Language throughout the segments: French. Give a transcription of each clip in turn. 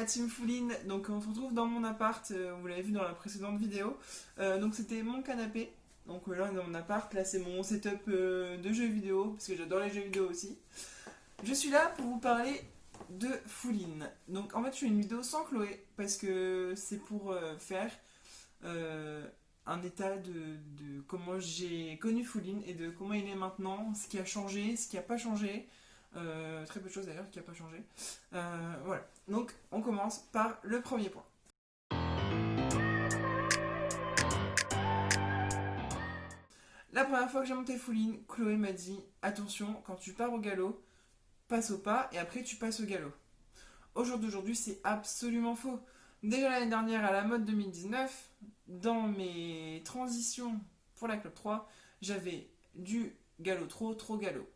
la team Fouline, donc on se retrouve dans mon appart, vous l'avez vu dans la précédente vidéo. Donc c'était mon canapé, donc là on est dans mon appart, là c'est mon setup de jeux vidéo, parce que j'adore les jeux vidéo aussi. Je suis là pour vous parler de Fouline. Donc en fait je fais une vidéo sans Chloé, parce que c'est pour faire euh, un état de comment j'ai connu Fouline et de comment il est maintenant, ce qui a changé, ce qui n'a pas changé. Très peu de choses d'ailleurs qui n'a pas changé. Voilà. Donc on commence par le premier point. La première fois que j'ai monté Fouline, Chloé m'a dit attention, quand tu pars au galop, passe au pas et après tu passes au galop. Au jour d'aujourd'hui, c'est absolument faux. Déjà l'année dernière, à la mode 2019, dans mes transitions pour la Club 3, j'avais du galop trop galop.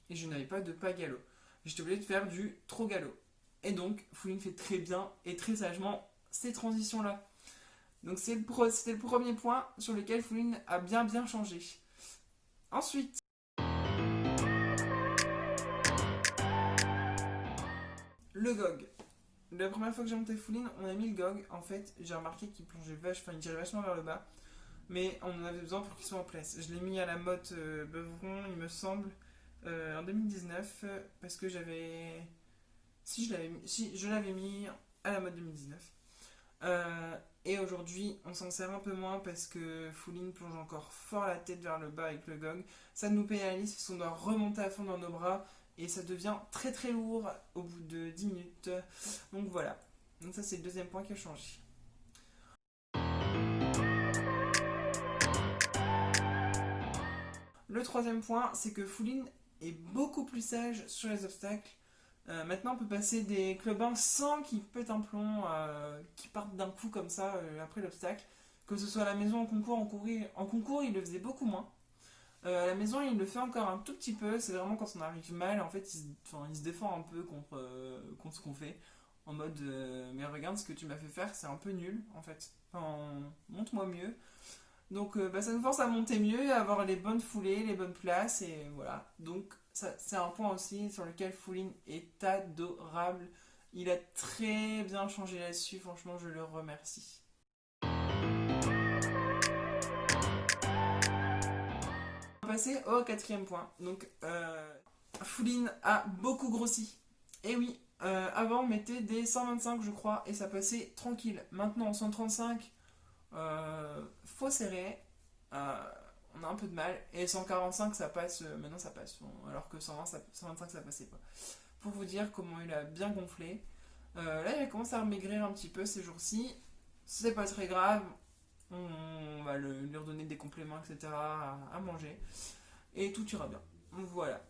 Et je n'avais pas de pas galop. J'étais obligée de faire du trop galop. Et donc, Fouline fait très bien et très sagement ces transitions-là. Donc c'était le premier point sur lequel Fouline a bien changé. Ensuite, le GOG. La première fois que j'ai monté Fouline, on a mis le GOG. En fait, j'ai remarqué qu'il plongeait vachement, il tirait vachement vers le bas. Mais on en avait besoin pour qu'il soit en place. Je l'ai mis à la motte Beuvron, il me semble, en 2019, parce que j'avais... Si, je l'avais mis à la mode 2019. Et aujourd'hui, on s'en sert un peu moins parce que Fouline plonge encore fort la tête vers le bas avec le gog. Ça nous pénalise parce qu'on doit remonter à fond dans nos bras et ça devient très lourd au bout de 10 minutes. Donc voilà. Donc ça, c'est le deuxième point qui a changé. Le troisième point, c'est que Fouline est beaucoup plus sage sur les obstacles. Maintenant, on peut passer des clubs 1 sans qu'ils pètent un plomb, qui partent d'un coup comme ça après l'obstacle. Que ce soit à la maison, en concours, il le faisait beaucoup moins. À la maison, il le fait encore un tout petit peu. C'est vraiment quand on arrive mal, en fait, il se défend un peu contre ce qu'on fait. En mode, mais regarde ce que tu m'as fait faire, c'est un peu nul, en fait. Enfin, montre-moi mieux. Donc ça nous force à monter mieux, à avoir les bonnes foulées, les bonnes places, et voilà. Donc ça, c'est un point aussi sur lequel Fouline est adorable. Il a très bien changé là-dessus, franchement je le remercie. On va passer au quatrième point. Donc Fouline a beaucoup grossi. Et oui, avant on mettait des 125 je crois, et ça passait tranquille. Maintenant en 135, faut serrer. Euh, on a un peu de mal. Et 145, ça passe. Maintenant, ça passe. Bon, alors que 125, ça passait pas. Pour vous dire comment il a bien gonflé. Là, il a commencé à maigrir un petit peu ces jours-ci. C'est pas très grave. On va lui redonner des compléments, etc. à manger. Et tout ira bien. Voilà.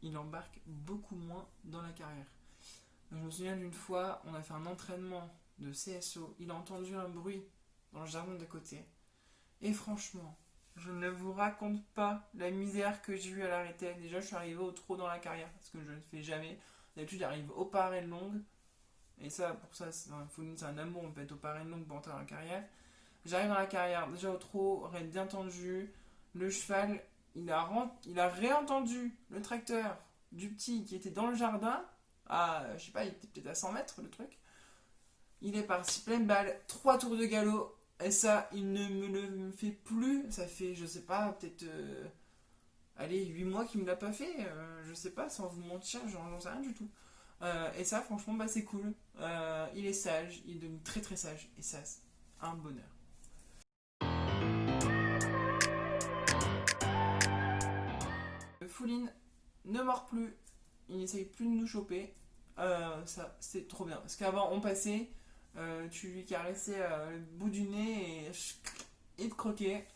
Il embarque beaucoup moins dans la carrière. Je me souviens d'une fois, on a fait un entraînement de CSO. Il a entendu un bruit dans le jardin d'à côté. Et franchement, je ne vous raconte pas la misère que j'ai eue à l'arrêter. Déjà, je suis arrivé au trot dans la carrière, ce que je ne fais jamais. D'habitude, j'arrive au parallèle longue. Et ça, pour ça, c'est un amour. On peut être au parallèle longue pour entrer dans la carrière. J'arrive dans la carrière, déjà au trot, raide bien tendu. Le cheval, il a réentendu le tracteur du petit qui était dans le jardin. Je sais pas, il était peut-être à 100 mètres le truc. Il est parti pleine balle, 3 tours de galop. Et ça, il ne me le fait plus. Ça fait, je sais pas, peut-être. Allez, 8 mois qu'il me l'a pas fait. Je sais pas, sans vous mentir, j'en sais rien du tout. Et ça, franchement, bah, c'est cool. Il est sage, il est devenu très sage. Et ça, c'est un bonheur. Fouline ne mord plus. Il n'essaye plus de nous choper. Ça, c'est trop bien. Parce qu'avant, on passait. Tu lui caressais le bout du nez et il te croquait.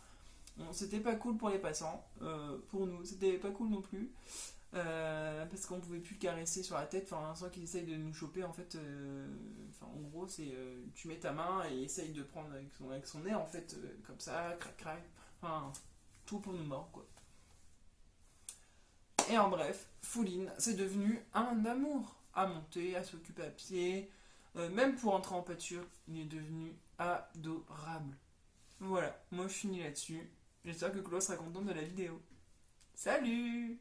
Bon, c'était pas cool pour les passants. Pour nous, c'était pas cool non plus. Parce qu'on pouvait plus le caresser sur la tête. Enfin, sans qu'il essaye de nous choper, en fait. En gros, c'est tu mets ta main et il essaye de prendre avec son nez, en fait, comme ça, crac. Enfin, tout pour nous mordre, quoi. Et en bref, Fouline, c'est devenu un amour à monter, à s'occuper à pied. Même pour entrer en pâture, il est devenu adorable. Voilà, moi je finis là-dessus. J'espère que Chloé sera contente de la vidéo. Salut!